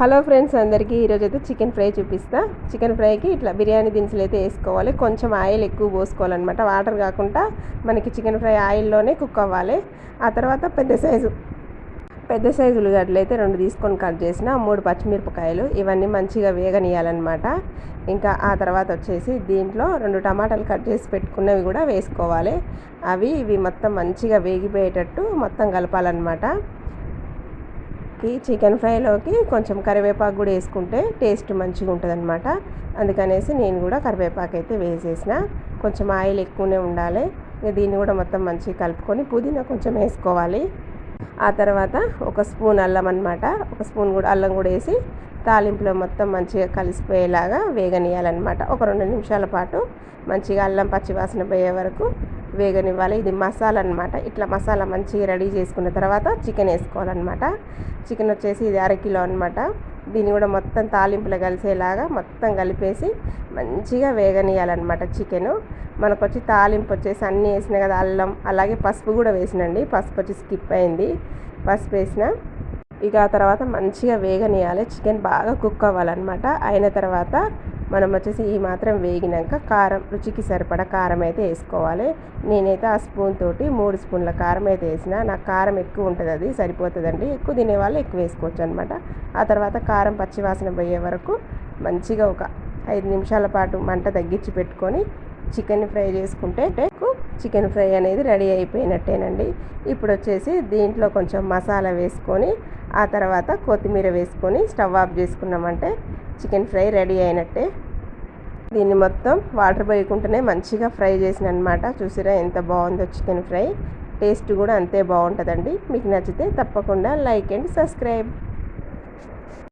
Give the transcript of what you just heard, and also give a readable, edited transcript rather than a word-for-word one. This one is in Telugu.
హలో ఫ్రెండ్స్ అందరికీ ఈరోజు అయితే చికెన్ ఫ్రై చూపిస్తా. చికెన్ ఫ్రైకి ఇట్లా బిర్యానీ దినుసులు అయితే వేసుకోవాలి. కొంచెం ఆయిల్ ఎక్కువ పోసుకోవాలన్నమాట. వాటర్ కాకుండా మనకి చికెన్ ఫ్రై ఆయిల్లోనే కుక్ అవ్వాలి. ఆ తర్వాత పెద్ద సైజు ఉల్లిగడ్డలు అయితే 2 తీసుకొని కట్ చేసిన, 3 పచ్చిమిరపకాయలు, ఇవన్నీ మంచిగా వేగనియాలన్నమాట. ఇంకా ఆ తర్వాత వచ్చేసి దీంట్లో 2 టమాటాలు కట్ చేసి పెట్టుకున్నవి కూడా వేసుకోవాలి. ఇవి మొత్తం మంచిగా వేగిపోయేటట్టు మొత్తం కలపాలన్నమాట. చికెన్ ఫ్రైలోకి కొంచెం కరివేపాకు కూడా వేసుకుంటే టేస్ట్ మంచిగా ఉంటుంది అనమాట. అందుకనేసి నేను కూడా కరివేపాకు అయితే వేసేసిన. కొంచెం ఆయిల్ ఎక్కువనే ఉండాలి. దీన్ని కూడా మొత్తం మంచిగా కలుపుకొని పుదీనా కొంచెం వేసుకోవాలి. ఆ తర్వాత 1 స్పూన్ అల్లం అనమాట, 1 స్పూన్ కూడా అల్లం కూడా వేసి తాలింపులో మొత్తం మంచిగా కలిసిపోయేలాగా వేగనియాలన్నమాట. ఒక 2 నిమిషాల పాటు మంచిగా అల్లం పచ్చివాసన పోయే వరకు వేగనివ్వాలి. ఇది మసాలా అనమాట. ఇట్లా మసాలా మంచిగా రెడీ చేసుకున్న తర్వాత చికెన్ వేసుకోవాలన్నమాట. చికెన్ వచ్చేసి ఇది 1/2 కిలో అనమాట. దీన్ని కూడా మొత్తం తాలింపులో కలిసేలాగా మొత్తం కలిపేసి మంచిగా వేగనియాలన్నమాట. చికెను మనకు వచ్చి తాలింపు వచ్చేసి అన్నీ వేసిన కదా, అల్లం అలాగే పసుపు కూడా వేసినండి. పసుపు వచ్చి స్కిప్ అయింది, పసుపు వేసిన. ఇక ఆ తర్వాత మంచిగా వేగనియాలి. చికెన్ బాగా కుక్ అవ్వాలన్నమాట. అయిన తర్వాత మనం వచ్చేసి ఈ మాత్రం వేగినాక కారం, రుచికి సరిపడా కారం అయితే వేసుకోవాలి. నేనైతే ఆ స్పూన్ తోటి 3 స్పూన్ల కారం అయితే వేసిన. నాకు కారం ఎక్కువ ఉంటుంది, అది సరిపోతుందండి. ఎక్కువ తినేవాళ్ళు ఎక్కువ వేసుకోవచ్చు అనమాట. ఆ తర్వాత కారం పచ్చివాసన పోయే వరకు మంచిగా ఒక 5 నిమిషాల పాటు మంట తగ్గించి పెట్టుకొని చికెన్ ఫ్రై చేసుకుంటే చికెన్ ఫ్రై అనేది రెడీ అయిపోయినట్టేనండి. ఇప్పుడు వచ్చేసి దీంట్లో కొంచెం మసాలా వేసుకొని ఆ తర్వాత కొత్తిమీర వేసుకొని స్టవ్ ఆఫ్ చేసుకున్నామంటే చికెన్ ఫ్రై రెడీ అయినట్టే. దీన్ని మొత్తం వాటర్ పోయకుండానే మంచిగా ఫ్రై చేసిన అనమాట. చూసిరా ఎంత బాగుందో చికెన్ ఫ్రై. టేస్ట్ కూడా అంతే బాగుంటుందండి. మీకు నచ్చితే తప్పకుండా లైక్ అండ్ సబ్స్క్రైబ్.